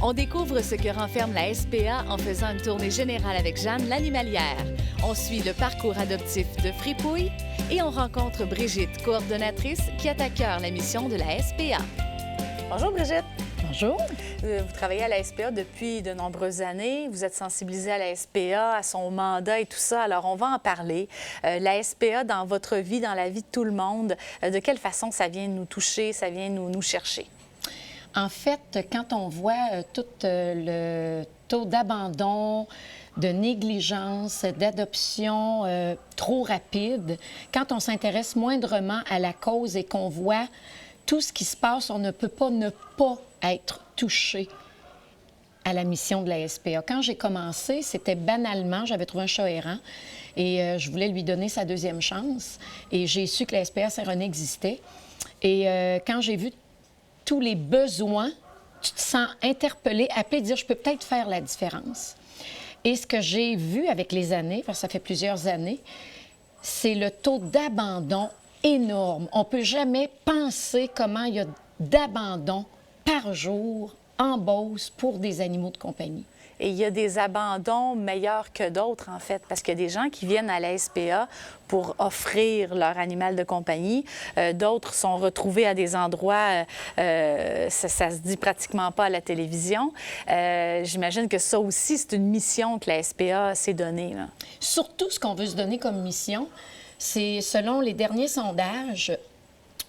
On découvre ce que renferme la SPA en faisant une tournée générale avec Jeanne l'animalière. On suit le parcours adoptif de Fripouille et on rencontre Brigitte, coordonnatrice, qui a à cœur la mission de la SPA. Bonjour Brigitte. Bonjour. Vous travaillez à la SPA depuis de nombreuses années. Vous êtes sensibilisée à la SPA, à son mandat et tout ça. Alors, on va en parler. La SPA, dans votre vie, dans la vie de tout le monde, de quelle façon ça vient nous toucher, ça vient nous chercher? En fait, quand on voit tout le taux d'abandon, de négligence, d'adoption trop rapide, quand on s'intéresse moindrement à la cause et qu'on voit tout ce qui se passe, on ne peut pas ne pas être touché à la mission de la SPA. Quand j'ai commencé, c'était banalement, j'avais trouvé un chat errant et je voulais lui donner sa deuxième chance. Et j'ai su que la SPA Saint-René existait. Et quand j'ai vu tous les besoins, tu te sens interpellé, appelé, dire « je peux peut-être faire la différence ». Et ce que j'ai vu avec les années, parce que ça fait plusieurs années, c'est le taux d'abandon énorme. On ne peut jamais penser comment il y a d'abandon par jour en Beauce pour des animaux de compagnie. Et il y a des abandons meilleurs que d'autres, en fait, parce qu'il y a des gens qui viennent à la SPA pour offrir leur animal de compagnie. D'autres sont retrouvés à des endroits, ça se dit pratiquement pas à la télévision. J'imagine que ça aussi, c'est une mission que la SPA s'est donnée, là. Surtout, ce qu'on veut se donner comme mission, c'est, selon les derniers sondages,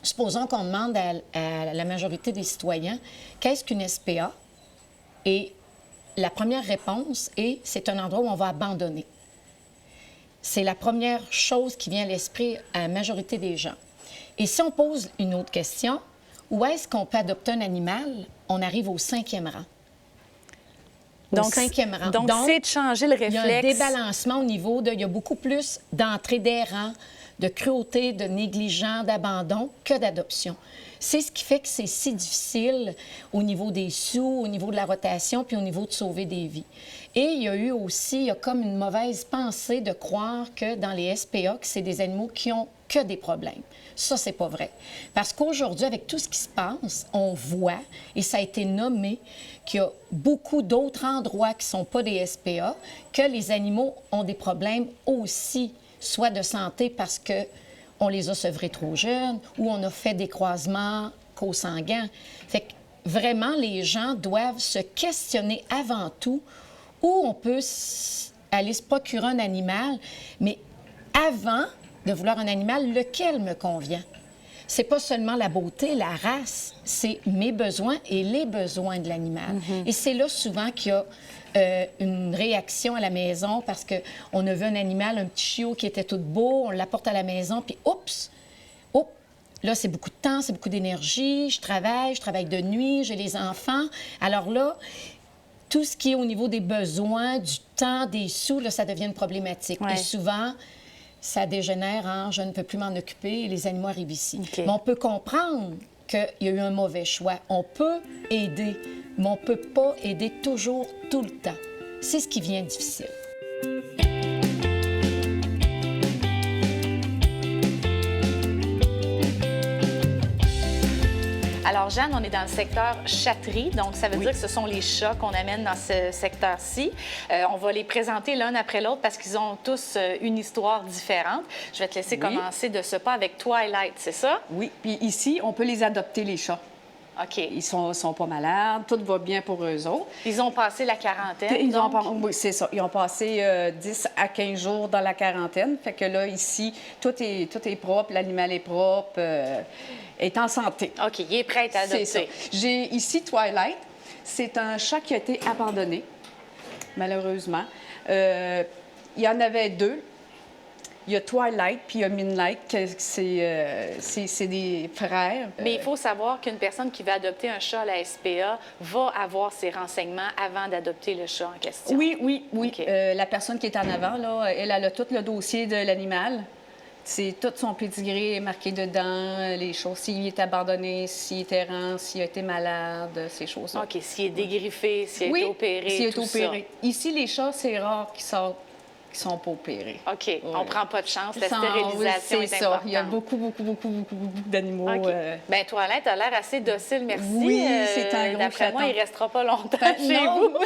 supposons qu'on demande à la majorité des citoyens qu'est-ce qu'une SPA? Et la première réponse est c'est un endroit où on va abandonner. C'est la première chose qui vient à l'esprit à la majorité des gens. Et si on pose une autre question, où est-ce qu'on peut adopter un animal? On arrive au 5e rang. Donc, c'est de changer le réflexe. Il y a un débalancement au niveau de... Il y a beaucoup plus d'entrée d'errants, de cruauté, de négligence, d'abandon que d'adoption. C'est ce qui fait que c'est si difficile au niveau des sous, au niveau de la rotation, puis au niveau de sauver des vies. Et il y a eu aussi, il y a comme une mauvaise pensée de croire que dans les SPA, que c'est des animaux qui ont que des problèmes. Ça, c'est pas vrai. Parce qu'aujourd'hui, avec tout ce qui se passe, on voit, et ça a été nommé, qu'il y a beaucoup d'autres endroits qui sont pas des SPA, que les animaux ont des problèmes aussi, soit de santé parce que on les a sevrés trop jeunes ou on a fait des croisements co-sanguins. Fait que vraiment, les gens doivent se questionner avant tout où on peut aller se procurer un animal, mais avant de vouloir un animal, lequel me convient? C'est pas seulement la beauté, la race, c'est mes besoins et les besoins de l'animal. Et c'est là souvent qu'il y a une réaction à la maison parce qu'on a vu un animal, un petit chiot qui était tout beau, on l'apporte à la maison, puis oups, là, c'est beaucoup de temps, c'est beaucoup d'énergie, je travaille de nuit, j'ai les enfants. Alors là, tout ce qui est au niveau des besoins, du temps, des sous, là, ça devient une problématique. Ouais. Et souvent, ça dégénère en « je ne peux plus m'en occuper » et les animaux arrivent ici. Okay. Mais on peut comprendre qu'il y a eu un mauvais choix. On peut aider, mais on ne peut pas aider toujours, tout le temps. C'est ce qui vient difficile. Alors, Jeanne, on est dans le secteur chatterie, donc ça veut dire que ce sont les chats qu'on amène dans ce secteur-ci. On va les présenter l'un après l'autre parce qu'ils ont tous une histoire différente. Je vais te laisser commencer de ce pas avec Twilight, c'est ça? Oui, puis ici, on peut les adopter, les chats. OK. Ils sont pas malades, tout va bien pour eux autres. Ils ont passé la quarantaine, Oui, c'est ça. Ils ont passé 10 à 15 jours dans la quarantaine. Fait que là, ici, tout est propre, l'animal est propre, est en santé. OK, il est prêt à adopter. C'est ça. J'ai ici Twilight. C'est un chat qui a été abandonné, malheureusement. Il y en avait deux. Il y a Twilight, puis il y a Midnight, c'est des frères. Mais il faut savoir qu'une personne qui va adopter un chat à la SPA va avoir ses renseignements avant d'adopter le chat en question. Oui. OK. La personne qui est en avant, là, elle a tout le dossier de l'animal. C'est tout son pédigré marqué dedans, les choses, s'il est abandonné, s'il est errant, s'il a été malade, ces choses-là. OK, s'il est dégriffé, s'il a été opéré, s'il est tout opéré. ça. Ici, les chats, c'est rare qu'ils sortent qui sont pas opérés. OK. Ouais. On prend pas de chance. La Sans- stérilisation oui, est c'est ça. importante. Il y a beaucoup d'animaux. OK. Bien, toi, Alain, t'as l'air assez docile, merci. Oui, c'est un gros D'après moi, chaton. il restera pas longtemps chez non. vous.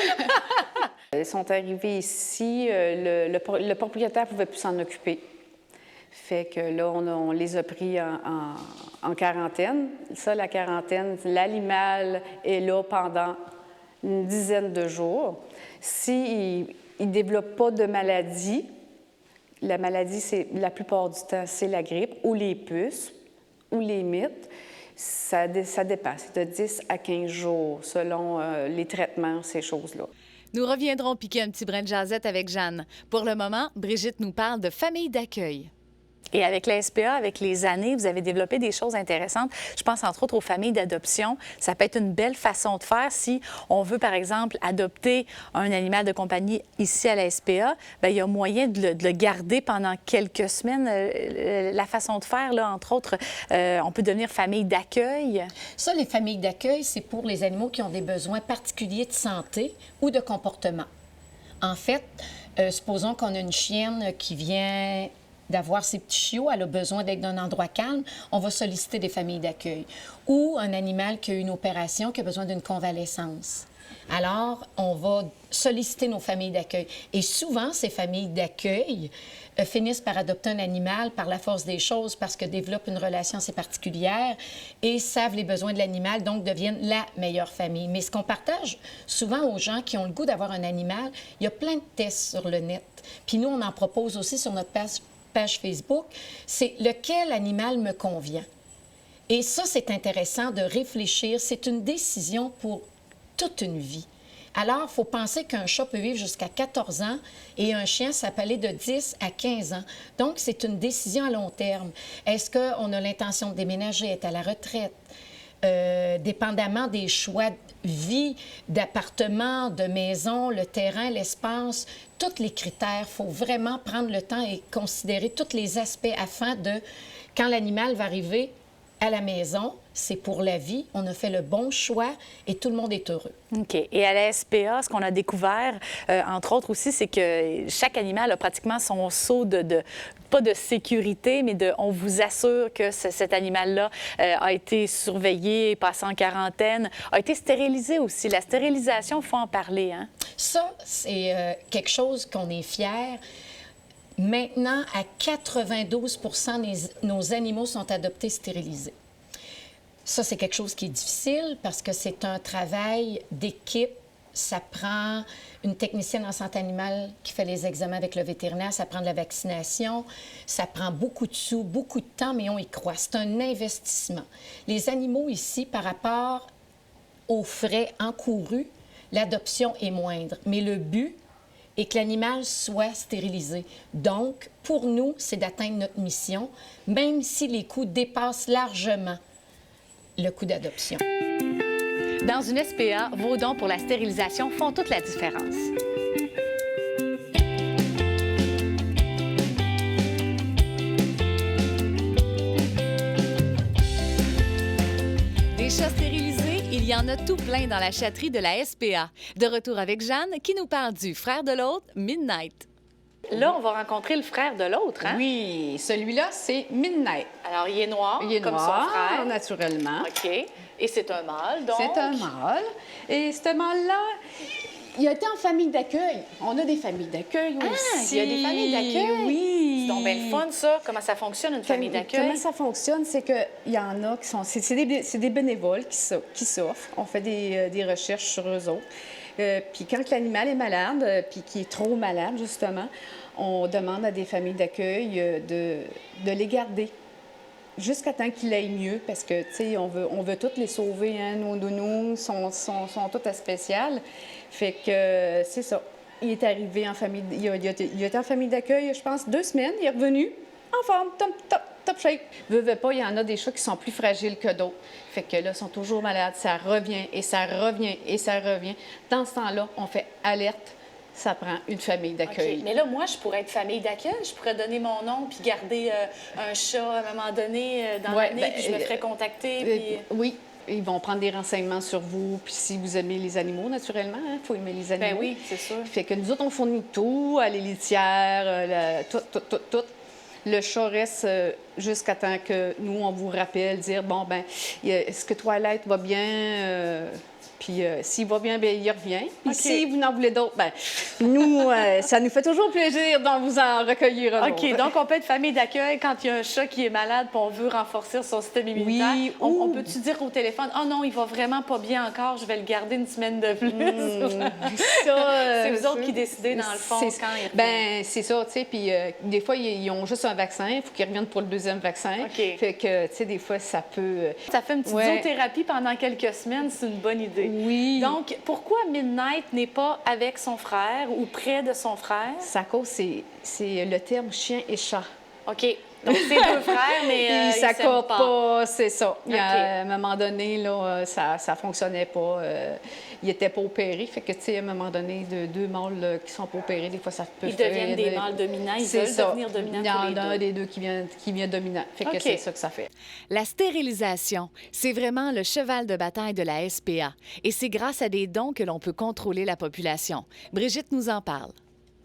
Ils sont arrivés ici, le propriétaire ne pouvait plus s'en occuper. Fait que là, on les a pris en quarantaine. Ça, la quarantaine, l'animal est là pendant une dizaine de jours. S'il ne développe pas de maladie, la maladie, la plupart du temps, c'est la grippe ou les puces ou les mites. Ça dépasse de 10 à 15 jours selon les traitements, ces choses-là. Nous reviendrons piquer un petit brin de jasette avec Jeanne. Pour le moment, Brigitte nous parle de famille d'accueil. Et avec la SPA, avec les années, vous avez développé des choses intéressantes. Je pense entre autres aux familles d'adoption. Ça peut être une belle façon de faire si on veut, par exemple, adopter un animal de compagnie ici à la SPA. Bien, il y a moyen de le garder pendant quelques semaines. La façon de faire, là, entre autres, on peut devenir famille d'accueil. Ça, les familles d'accueil, c'est pour les animaux qui ont des besoins particuliers de santé ou de comportement. En fait, supposons qu'on a une chienne qui vient d'avoir ses petits chiots, elle a besoin d'être dans un endroit calme, on va solliciter des familles d'accueil. Ou un animal qui a eu une opération, qui a besoin d'une convalescence. Alors, on va solliciter nos familles d'accueil. Et souvent, ces familles d'accueil finissent par adopter un animal par la force des choses parce que développent une relation assez particulière et savent les besoins de l'animal, donc deviennent la meilleure famille. Mais ce qu'on partage souvent aux gens qui ont le goût d'avoir un animal, il y a plein de tests sur le net. Puis nous, on en propose aussi sur notre page Facebook, c'est lequel animal me convient. Et ça, c'est intéressant de réfléchir. C'est une décision pour toute une vie. Alors, il faut penser qu'un chat peut vivre jusqu'à 14 ans et un chien, ça peut aller de 10 à 15 ans. Donc, c'est une décision à long terme. Est-ce qu'on a l'intention de déménager, être à la retraite? Dépendamment des choix de vie, d'appartement, de maison, le terrain, l'espace, tous les critères, il faut vraiment prendre le temps et considérer tous les aspects afin de, quand l'animal va arriver à la maison, c'est pour la vie, on a fait le bon choix et tout le monde est heureux. OK. Et à la SPA, ce qu'on a découvert, entre autres aussi, c'est que chaque animal a pratiquement son sceau pas de sécurité, mais on vous assure que cet animal-là a été surveillé, passé en quarantaine, a été stérilisé aussi. La stérilisation, il faut en parler, hein? Ça, c'est quelque chose qu'on est fiers. Maintenant, à 92 nos animaux sont adoptés stérilisés. Ça, c'est quelque chose qui est difficile parce que c'est un travail d'équipe. Ça prend une technicienne en santé animale qui fait les examens avec le vétérinaire, ça prend de la vaccination, ça prend beaucoup de sous, beaucoup de temps, mais on y croit. C'est un investissement. Les animaux ici, par rapport aux frais encourus, l'adoption est moindre. Mais le but est que l'animal soit stérilisé. Donc, pour nous, c'est d'atteindre notre mission, même si les coûts dépassent largement le coût d'adoption. Dans une SPA, vos dons pour la stérilisation font toute la différence. Des chats stérilisés, il y en a tout plein dans la chatterie de la SPA. De retour avec Jeanne, qui nous parle du frère de l'autre, Midnight. Là, on va rencontrer le frère de l'autre, hein? Oui, celui-là, c'est Midnight. Alors, il est noir, Il est comme noir, son frère. naturellement. OK. Et c'est un mâle, donc? C'est un mâle. Et ce mâle-là, il a été en famille d'accueil. On a des familles d'accueil aussi. Il y a des familles d'accueil? Oui. C'est donc bien le fun, ça. Comment ça fonctionne, une famille d'accueil? Comment ça fonctionne? C'est qu'il y en a qui sont... C'est des bénévoles qui s'offrent. On fait des recherches sur eux autres. Puis quand l'animal est malade, puis qui est trop malade, justement, on demande à des familles d'accueil de les garder jusqu'à temps qu'il aille mieux, parce que, tu sais, on veut toutes les sauver, hein. Nos nounous sont toutes spéciales. Fait que c'est ça. Il est arrivé en famille... Il a été en famille d'accueil, je pense, 2 semaines. Il est revenu en forme, top shape. Veux pas, il y en a des chats qui sont plus fragiles que d'autres. Fait que là, ils sont toujours malades. Ça revient et ça revient et ça revient. Dans ce temps-là, on fait alerte. Ça prend une famille d'accueil. OK. Mais là, moi, je pourrais être famille d'accueil. Je pourrais donner mon nom puis garder un chat à un moment donné dans l'année, puis je me ferais contacter. Puis... Oui. Ils vont prendre des renseignements sur vous, puis si vous aimez les animaux, naturellement, il faut aimer les animaux. Ben oui, c'est sûr. Fait que nous autres, on fournit tout, les litières, tout. Le chat reste jusqu'à temps que nous, on vous rappelle, dire, bon, ben, est-ce que Twilight va bien? Puis s'il va bien, bien, il revient. Puis OK. si vous en voulez d'autres, ben, nous, ça nous fait toujours plaisir d'en vous en recueillir un OK, autre. donc on peut être famille d'accueil quand il y a un chat qui est malade et on veut renforcer son système immunitaire. Oui, On peut-tu dire au téléphone, « Oh non, il va vraiment pas bien encore, je vais le garder une semaine de plus. C'est vous autres qui décidez, dans le fond, quand il revient. Ben c'est ça, tu sais. Puis des fois, ils ont juste un vaccin. Il faut qu'ils reviennent pour le deuxième vaccin. OK. Fait que, tu sais, des fois, ça peut... Ça fait une petite Ouais. zoothérapie pendant quelques semaines, c'est une bonne idée. Oui. Donc, pourquoi Midnight n'est pas avec son frère ou près de son frère? Ça cause, c'est le terme chien et chat. OK. Donc, c'est deux frères, mais Ils ils s'aiment s'accordent pas. pas, c'est ça. OK. À un moment donné, là, ça fonctionnait pas. Ils n'étaient pas opérés. Fait que, tu sais, à un moment donné, deux mâles qui sont pas opérés, des fois, ça peut Ils faire... deviennent des mâles dominants, ils C'est veulent ça. devenir dominants Il y tous en les a un deux. des deux qui vient dominant. Fait que OK. c'est ça que ça fait. La stérilisation, c'est vraiment le cheval de bataille de la SPA. Et c'est grâce à des dons que l'on peut contrôler la population. Brigitte nous en parle.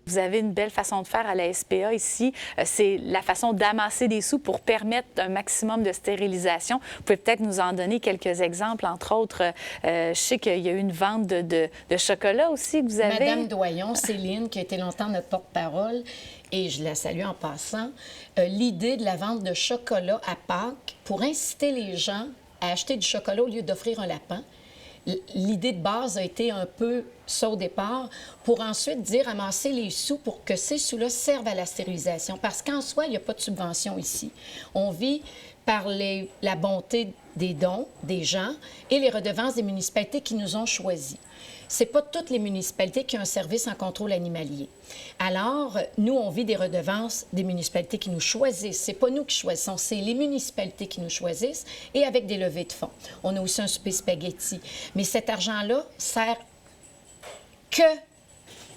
Vous avez une belle façon de faire à la SPA ici. C'est la façon d'amasser des sous pour permettre un maximum de stérilisation. Vous pouvez peut-être nous en donner quelques exemples. Entre autres, je sais qu'il y a eu une vente de chocolat aussi que vous avez. Madame Doyon, Céline, qui a été longtemps notre porte-parole, et je la salue en passant, l'idée de la vente de chocolat à Pâques pour inciter les gens à acheter du chocolat au lieu d'offrir un lapin. L'idée de base a été un peu ça au départ, pour ensuite dire amasser les sous pour que ces sous-là servent à la stérilisation. Parce qu'en soi, il n'y a pas de subvention ici. On vit par la bonté des dons des gens et les redevances des municipalités qui nous ont choisis. Ce n'est pas toutes les municipalités qui ont un service en contrôle animalier. Alors, nous, on vit des redevances des municipalités qui nous choisissent. Ce n'est pas nous qui choisissons, c'est les municipalités qui nous choisissent et avec des levées de fonds. On a aussi un souper spaghetti. Mais cet argent-là sert que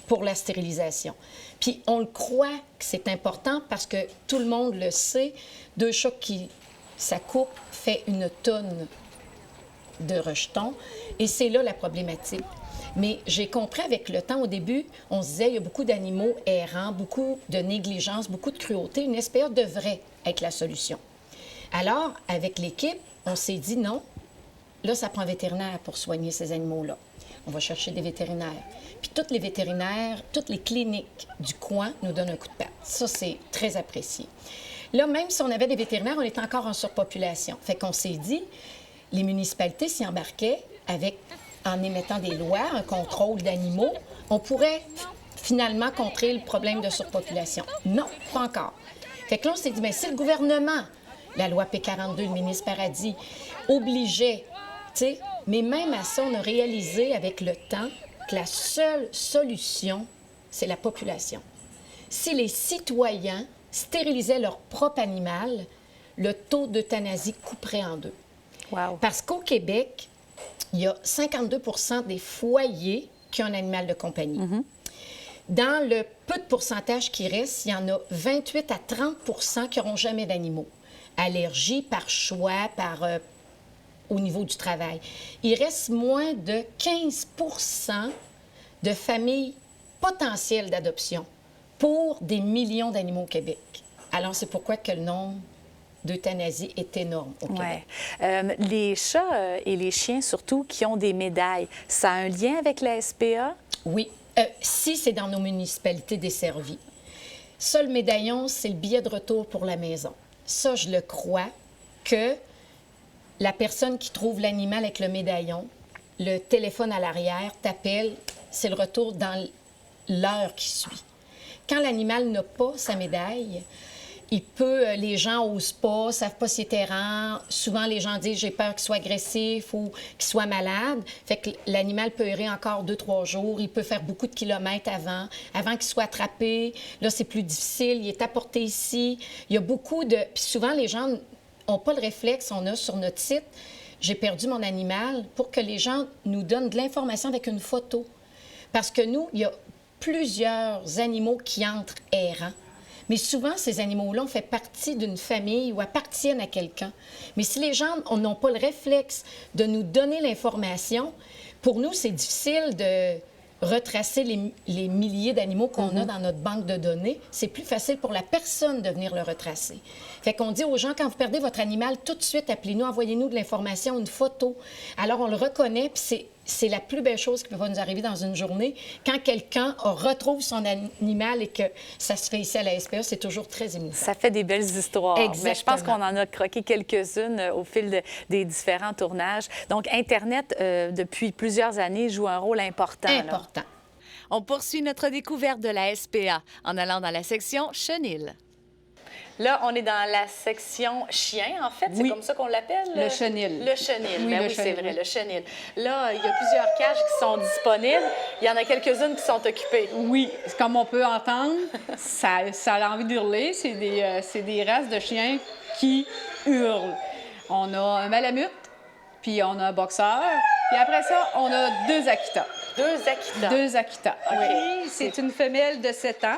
pour la stérilisation. Puis on le croit que c'est important parce que tout le monde le sait. 2 chats qui s'accouplent fait une tonne de rejetons. Et c'est là la problématique. Mais j'ai compris avec le temps, au début, on se disait, il y a beaucoup d'animaux errants, beaucoup de négligence, beaucoup de cruauté. Une SPA devrait être la solution. Alors, avec l'équipe, on s'est dit non, là, ça prend un vétérinaire pour soigner ces animaux-là. On va chercher des vétérinaires. Puis tous les vétérinaires, toutes les cliniques du coin nous donnent un coup de patte. Ça, c'est très apprécié. Là, même si on avait des vétérinaires, on était encore en surpopulation. Fait qu'on s'est dit, les municipalités s'y embarquaient en émettant des lois, un contrôle d'animaux, on pourrait finalement contrer le problème de surpopulation. Non, pas encore. Fait que là, on s'est dit, bien, si le gouvernement, la loi P42, le ministre Paradis, obligeait, tu sais, mais même à ça, on a réalisé avec le temps que la seule solution, c'est la population. Si les citoyens stérilisaient leur propre animal, le taux d'euthanasie couperait en 2. Wow. Parce qu'au Québec, il y a 52 des foyers qui ont un animal de compagnie. Dans le peu de pourcentage qui reste, il y en a 28 à 30 qui n'auront jamais d'animaux. Allergie, par choix, au niveau du travail. Il reste moins de 15 de familles potentielles d'adoption pour des millions d'animaux au Québec. Alors, c'est pourquoi que le nombre d'euthanasie est énorme au Québec. Ouais. Les chats et les chiens, surtout, qui ont des médailles, ça a un lien avec la SPA? Oui. Si c'est dans nos municipalités desservies. Ça, le médaillon, c'est le billet de retour pour la maison. Ça, je le crois que la personne qui trouve l'animal avec le médaillon, le téléphone à l'arrière, t'appelle, c'est le retour dans l'heure qui suit. Quand l'animal n'a pas sa médaille, les gens n'osent pas, ne savent pas s'il est errant. Souvent, les gens disent « j'ai peur qu'il soit agressif ou qu'il soit malade ». Fait que l'animal peut errer encore 2-3 jours. Il peut faire beaucoup de kilomètres avant qu'il soit attrapé. Là, c'est plus difficile. Il est apporté ici. Il y a beaucoup de... Puis souvent, les gens n'ont pas le réflexe. On a sur notre site « J'ai perdu mon animal » pour que les gens nous donnent de l'information avec une photo. Parce que nous, il y a plusieurs animaux qui entrent errants. Mais souvent, ces animaux-là ont fait partie d'une famille ou appartiennent à quelqu'un. Mais si les gens n'ont pas le réflexe de nous donner l'information, pour nous, c'est difficile de retracer les milliers d'animaux qu'on a dans notre banque de données. C'est plus facile pour la personne de venir le retracer. Fait qu'on dit aux gens, quand vous perdez votre animal, tout de suite, appelez-nous, envoyez-nous de l'information, une photo. Alors, on le reconnaît, puis c'est la plus belle chose qui peut nous arriver dans une journée. Quand quelqu'un retrouve son animal et que ça se fait ici à la SPA, c'est toujours très émouvant. Ça fait des belles histoires. Exactement. Mais je pense qu'on en a croqué quelques-unes au fil des différents tournages. Donc, Internet, depuis plusieurs années, joue un rôle important. Important. Là. On poursuit notre découverte de la SPA en allant dans la section chenil. Là, on est dans la section chien, en fait. Oui. C'est comme ça qu'on l'appelle? Le chenil. Le chenil. Oui, Ben le oui, c'est chenil, vrai, oui. le chenil. Là, il y a plusieurs cages qui sont disponibles. Il y en a quelques-unes qui sont occupées. Oui, comme on peut entendre, ça a envie d'hurler. C'est des races de chiens qui hurlent. On a un malamute, puis on a un boxeur, puis après ça, on a 2 Akita. 2 Akita. 2 Akita. OK. Oui, c'est une femelle de 7 ans.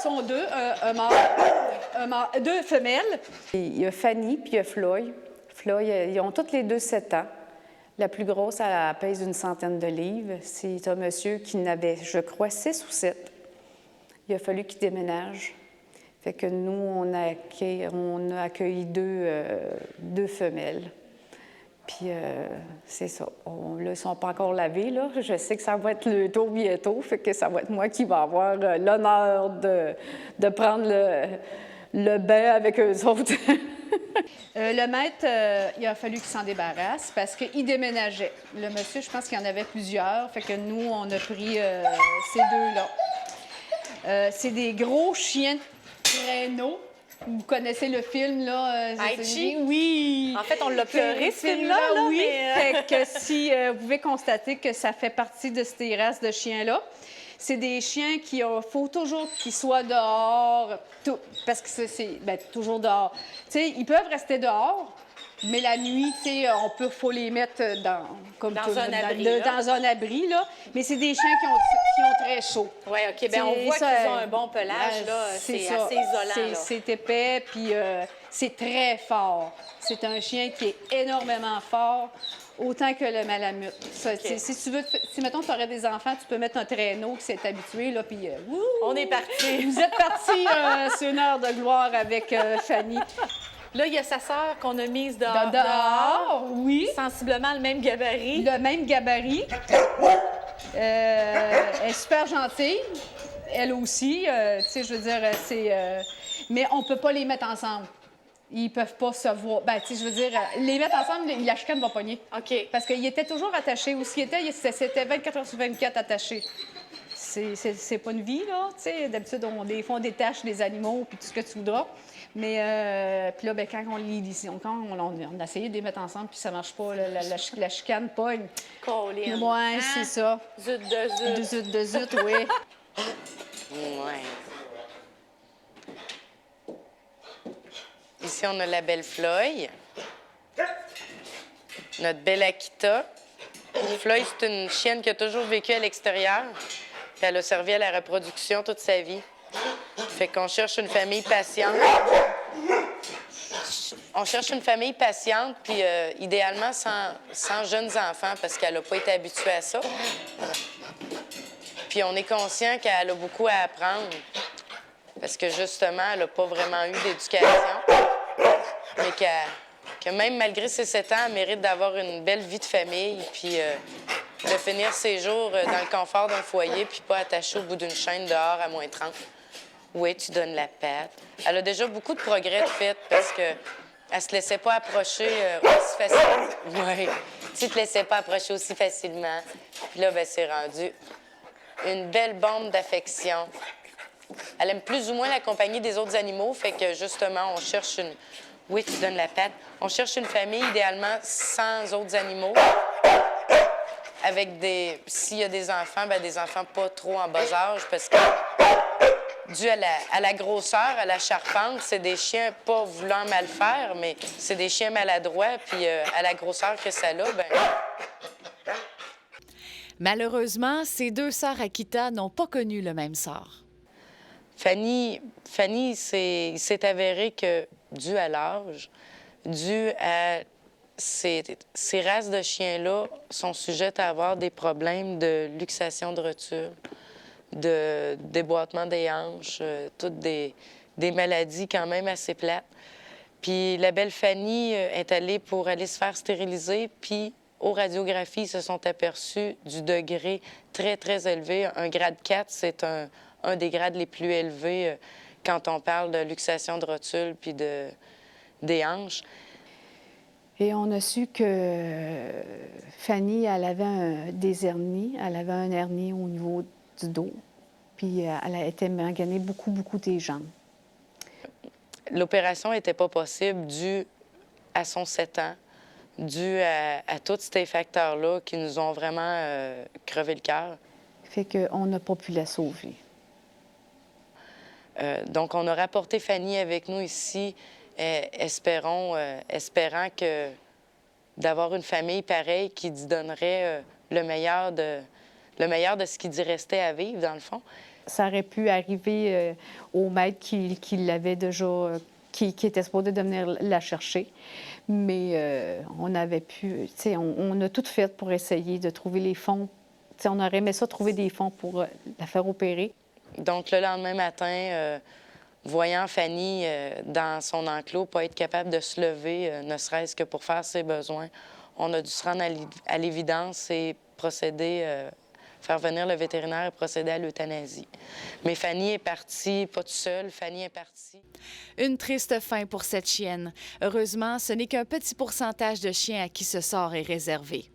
Sont 2, un mâle, 2 femelles. Il y a Fanny puis il y a Floy. Floy, ils ont toutes les 2 7 ans. La plus grosse, elle pèse une centaine de livres. C'est un monsieur qui n'avait, je crois, 6 ou 7. Il a fallu qu'il déménage. Fait que nous, on a accueilli 2 femelles. Puis c'est ça. Là, ils ne sont pas encore lavés, là. Je sais que ça va être le tour bientôt, fait que ça va être moi qui va avoir l'honneur de prendre le bain avec eux autres. Le maître, il a fallu qu'il s'en débarrasse parce qu'il déménageait. Le monsieur, je pense qu'il y en avait plusieurs, fait que nous, on a pris ces 2-là. C'est des gros chiens de traîneau. Vous connaissez le film, là? Aichi? Oui! En fait, on l'a pleuré, ce film-là. Là, oui, mais, fait que si vous pouvez constater que ça fait partie de ces races de chiens-là, c'est des chiens qui faut toujours qu'ils soient dehors, parce que c'est toujours dehors. Tu sais, ils peuvent rester dehors, mais la nuit, tu sais, faut les mettre dans un abri, là. Mais c'est des chiens qui ont très chaud. Oui, OK. Bien, on voit qu'ils ont un bon pelage, là. C'est assez isolant, là. C'est épais, puis c'est très fort. C'est un chien qui est énormément fort, autant que le malamute. Ça, si mettons, tu aurais des enfants, tu peux mettre un traîneau qui s'est habitué, là, puis... On est parti. Vous êtes partis sur une heure de gloire avec Fanny. Là, il y a sa sœur qu'on a mise dehors. Dehors, oui. Sensiblement le même gabarit. Le même gabarit. Elle est super gentille. Elle aussi. Tu sais, je veux dire, mais on peut pas les mettre ensemble. Ils peuvent pas se voir. Ben, tu sais, je veux dire, les mettre ensemble, la chicane va pogner. OK. Parce qu'ils étaient toujours attachés. Où c'était 24 heures sur 24 attachés. C'est pas une vie, là. Tu sais, d'habitude, des fois, on détache les animaux puis tout ce que tu voudras. Mais puis là, ben, quand on a essayé de les mettre ensemble, puis ça marche pas, la chicane pogne. Colline. Ouais, c'est ça. Zut de zut. De zut, oui. Ouais. Ici, on a la belle Floy. Notre belle Akita. Floy, c'est une chienne qui a toujours vécu à l'extérieur. Puis elle a servi à la reproduction toute sa vie. Fait qu'on cherche une famille patiente. On cherche une famille patiente, puis idéalement sans jeunes enfants, parce qu'elle n'a pas été habituée à ça. Puis on est conscient qu'elle a beaucoup à apprendre, parce que justement, elle n'a pas vraiment eu d'éducation, mais que même malgré ses 7 ans, elle mérite d'avoir une belle vie de famille, puis de finir ses jours dans le confort d'un foyer, puis pas attachée au bout d'une chaîne dehors à moins 30. Oui, tu donnes la patte. Elle a déjà beaucoup de progrès de fait parce qu'elle ne se laissait pas approcher aussi facilement. Oui, tu ne te laissais pas approcher aussi facilement. Puis là, ben, c'est rendu une belle bombe d'affection. Elle aime plus ou moins la compagnie des autres animaux, fait que justement, on cherche une... Oui, tu donnes la patte. On cherche une famille, idéalement, sans autres animaux. Avec des... S'il y a des enfants, ben des enfants pas trop en bas âge, parce que... Dû à la grosseur, à la charpente, c'est des chiens pas voulant mal faire, mais c'est des chiens maladroits, puis à la grosseur que ça a, ben... Malheureusement, ces 2 sœurs Akita n'ont pas connu le même sort. Fanny, il s'est avéré que, dû à l'âge, dû à ces races de chiens-là sont sujettes à avoir des problèmes de luxation de rotule, de déboîtement des hanches, toutes des maladies quand même assez plates. Puis la belle Fanny est allée pour aller se faire stériliser, puis aux radiographies, ils se sont aperçus du degré très, très élevé. Un grade 4, c'est un des grades les plus élevés quand on parle de luxation de rotule puis des hanches. Et on a su que Fanny, elle avait des hernies. Elle avait un hernie au niveau du dos. Puis elle a été manganée beaucoup des jambes. L'opération n'était pas possible dû à son 7 ans, dû à tous ces facteurs-là qui nous ont vraiment crevé le cœur. Fait qu'on n'a pas pu la sauver. Donc, on a rapporté Fanny avec nous ici, espérant que d'avoir une famille pareille qui donnerait le meilleur de ce qui dit restait à vivre, dans le fond. Ça aurait pu arriver au maître qui l'avait déjà, qui était supposé de venir la chercher. Mais on avait pu, tu sais, on a tout fait pour essayer de trouver les fonds. Tu sais, on aurait aimé ça, trouver des fonds pour la faire opérer. Donc, le lendemain matin, voyant Fanny dans son enclos, pas être capable de se lever, ne serait-ce que pour faire ses besoins, on a dû se rendre à l'évidence et procéder, faire venir le vétérinaire et procéder à l'euthanasie. Mais Fanny est partie, pas toute seule, Fanny est partie. Une triste fin pour cette chienne. Heureusement, ce n'est qu'un petit pourcentage de chiens à qui ce sort est réservé.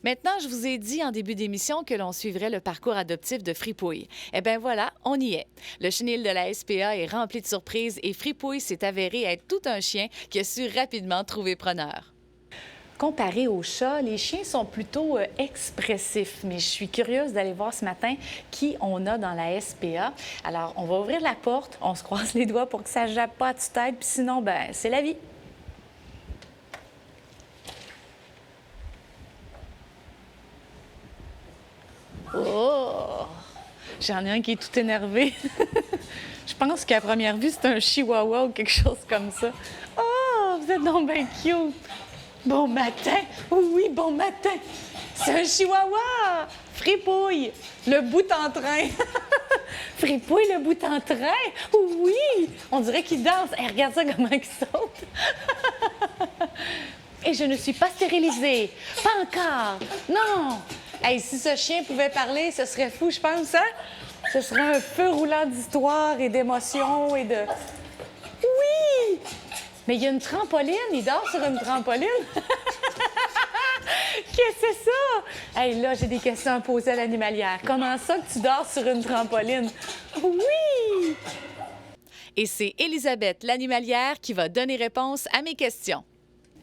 Maintenant, je vous ai dit en début d'émission que l'on suivrait le parcours adoptif de Fripouille. Eh bien voilà, on y est. Le chenil de la SPA est rempli de surprises et Fripouille s'est avéré être tout un chien qui a su rapidement trouver preneur. Comparé aux chats, les chiens sont plutôt expressifs, mais je suis curieuse d'aller voir ce matin qui on a dans la SPA. Alors, on va ouvrir la porte, on se croise les doigts pour que ça ne jappe pas à tue-tête, puis sinon, ben c'est la vie. Oh! J'en ai un qui est tout énervé. Je pense qu'à première vue, c'est un chihuahua ou quelque chose comme ça. Oh! Vous êtes donc bien cute! Bon matin! Oui, bon matin! C'est un chihuahua! Fripouille, le bout en train! Fripouille, le bout en train! Oui! On dirait qu'il danse. Hey, regarde ça comment il saute! Et je ne suis pas stérilisée. Pas encore. Non! Hey, si ce chien pouvait parler, ce serait fou, je pense, hein? Ce serait un feu roulant d'histoire et d'émotions et de... Oui! Mais il y a une trampoline, il dort sur une trampoline. Qu'est-ce que c'est ça? Hey, là, j'ai des questions à poser à l'animalière. Comment ça que tu dors sur une trampoline? Oui! Et c'est Élisabeth, l'animalière, qui va donner réponse à mes questions.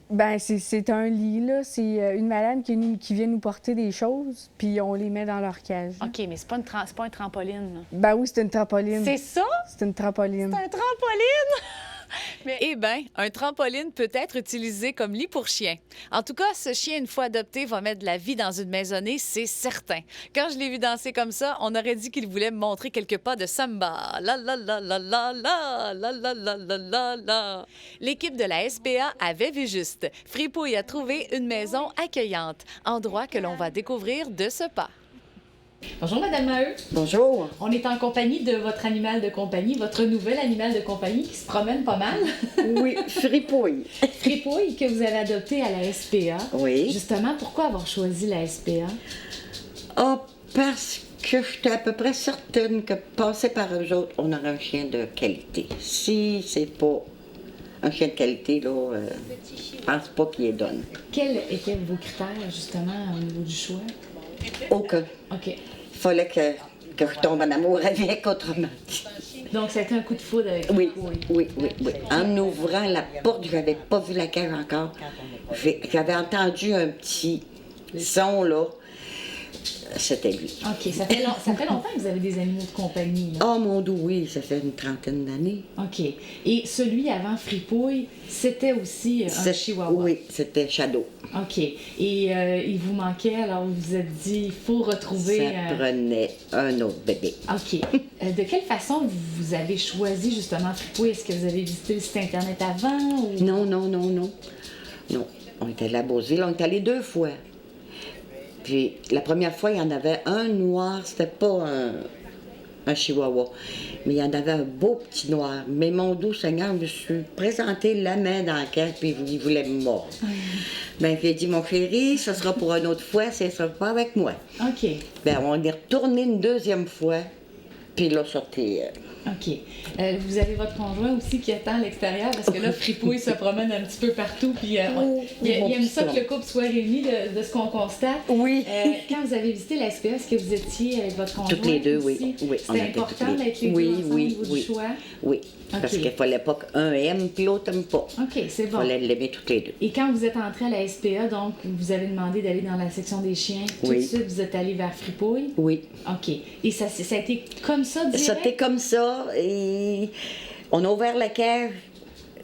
Bien, c'est un lit, là. C'est une malade qui vient nous porter des choses, puis on les met dans leur cage. OK, mais c'est pas un trampoline, là. Ben oui, c'est une trampoline. C'est ça? C'est une trampoline. C'est un trampoline! Eh bien, un trampoline peut être utilisé comme lit pour chien. En tout cas, ce chien, une fois adopté, va mettre de la vie dans une maisonnée, c'est certain. Quand je l'ai vu danser comme ça, on aurait dit qu'il voulait me montrer quelques pas de samba. La la la la la la la la la la la la. L'équipe de la SPA avait vu juste. Fripouille a trouvé une maison accueillante, endroit que l'on va découvrir de ce pas. Bonjour, Madame Maheu. Bonjour. On est en compagnie de votre animal de compagnie, votre nouvel animal de compagnie qui se promène pas mal. Oui, Fripouille. Fripouille, que vous avez adopté à la SPA. Oui. Justement, pourquoi avoir choisi la SPA? Ah, parce que j'étais à peu près certaine que passé par eux autres, on aurait un chien de qualité. Si c'est pas un chien de qualité, là, je pense pas qu'il les donne. Quels étaient vos critères, justement, au niveau du choix? Aucun. OK. Il fallait que je tombe en amour avec autrement. Donc, ça a été un coup de foudre avec Oui, Fripouille. oui. En ouvrant la porte, je n'avais pas vu la cage encore. J'avais entendu un petit son, là. c'était lui. OK. Ça fait longtemps que vous avez des animaux de compagnie, là. Oh mon Dieu, oui, ça fait une trentaine d'années. OK. Et celui avant Fripouille, c'était aussi un chihuahua? Oui, c'était Shadow. OK. Et il vous manquait, alors vous vous êtes dit, il faut retrouver... Ça prenait un autre bébé. OK. De quelle façon vous avez choisi justement Fripouille? Est-ce que vous avez visité le site Internet avant? Ou... Non. Non, on était allé à Beauceville, on est allé 2 fois. Puis la première fois, il y en avait un noir, c'était pas un chihuahua, mais il y en avait un beau petit noir. Mais mon doux Seigneur, je me suis présenté la main dans la cage, puis il voulait me mordre. Ben, il a dit, mon chéri, ce sera pour une autre fois, ce sera pas avec moi. OK. Ben, on est retourné une 2e fois, puis là, sorti. OK. Vous avez votre conjoint aussi qui attend à l'extérieur parce que là, Fripouille se promène un petit peu partout. Puis il aime ça que le couple soit réuni de ce qu'on constate. Oui. Quand vous avez visité la SPA, est-ce que vous étiez avec votre conjoint? Toutes les deux, aussi? oui. C'était important d'être les deux ensemble au niveau du choix? Oui. Parce qu'il fallait pas qu'un aime puis l'autre aime pas. OK, c'est bon. Il fallait l'aimer toutes les deux. Et quand vous êtes entré à la SPA, donc, vous avez demandé d'aller dans la section des chiens. Tout de suite, vous êtes allé vers Fripouille? Oui. OK. Et ça a été comme ça, direct? Ça a été comme ça. Et on a ouvert la cage.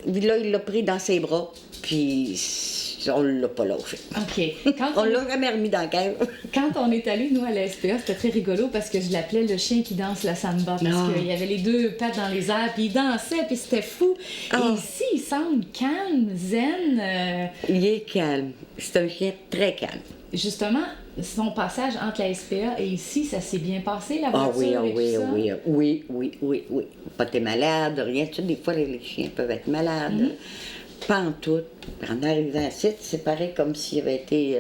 Puis là, il l'a pris dans ses bras. Puis on l'a pas lâché. OK. On l'a jamais remis dans la cage. Quand on est allé, nous, à la SPA, c'était très rigolo parce que je l'appelais le chien qui danse la samba. Parce qu'il y avait les 2 pattes dans les airs, puis il dansait, puis c'était fou. Et ici, il semble calme, zen. Il est calme. C'est un chien très calme. Justement, son passage entre la SPA et ici, ça s'est bien passé, la voiture et tout ça? Oui. Pas t'es malade, rien. Tu sais, des fois, les chiens peuvent être malades. Pas en tout. En arrivant ici, c'est pareil comme s'il avait été...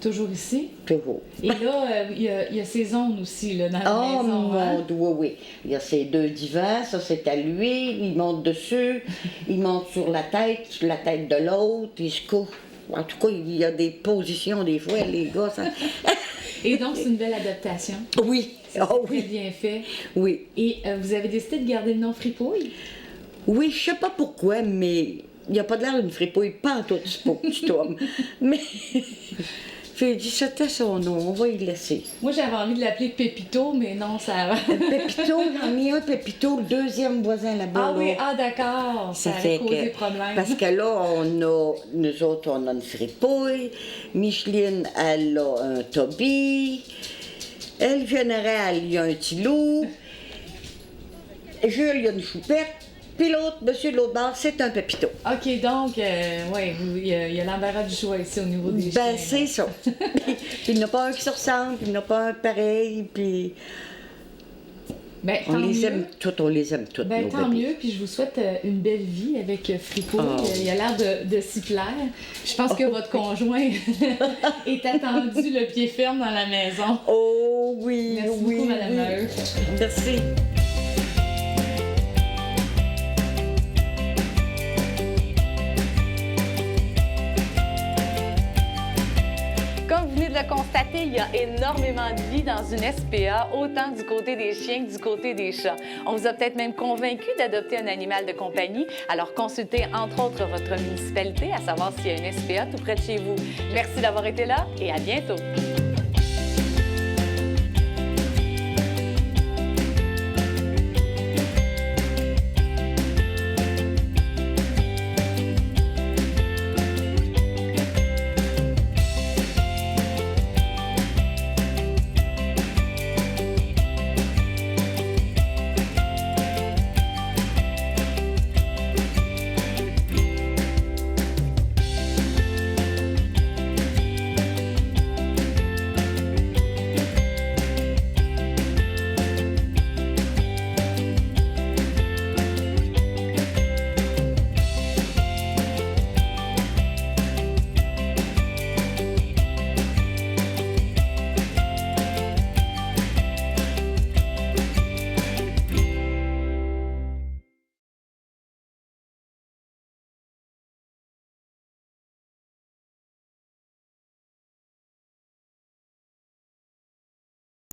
Toujours ici? Toujours. Et là, il y a ses zones aussi, là, dans la maison. Mon Dieu, oui. Il y a ces 2 divans, ça c'est à lui, il monte dessus, il monte sur la tête de l'autre, il se couche. En tout cas, il y a des positions des fois, les gars, ça... Et donc, c'est une belle adaptation. Oui. Très bien fait. Oui. Et vous avez décidé de garder le nom Fripouille? Oui, je sais pas pourquoi, mais il n'y a pas de l'air d'une fripouille, pas en tout, ce pauvre petit homme. Mais j'ai dit, c'était son nom, on va y laisser. Moi, j'avais envie de l'appeler Pépito, mais non, ça... Pépito, j'en ai mis un Pépito, le 2e voisin là-bas. Ah oui, d'accord, ça a causé problème. Parce que là, nous autres, on a une fripouille, Micheline, elle a un Toby, elle, général, il y a un petit loup, Jules, il y a une choupette. Puis l'autre, monsieur de l'autre bord, c'est un Pépito. OK, donc, oui, il y a l'embarras du choix ici au niveau des chiens. Ben, c'est ça. Il n'y en a pas un qui se ressemble, il n'y en a pas un pareil, puis... Ben, on les aime toutes, ben, nos tant bébés. mieux, puis je vous souhaite une belle vie avec Fripouille. Il a l'air de s'y plaire. Je pense que votre conjoint est attendu le pied ferme dans la maison. Oh oui, Merci beaucoup, Madame Maheu. Merci. Comme vous venez de le constater, il y a énormément de vie dans une SPA, autant du côté des chiens que du côté des chats. On vous a peut-être même convaincu d'adopter un animal de compagnie, alors consultez entre autres votre municipalité à savoir s'il y a une SPA tout près de chez vous. Merci d'avoir été là et à bientôt.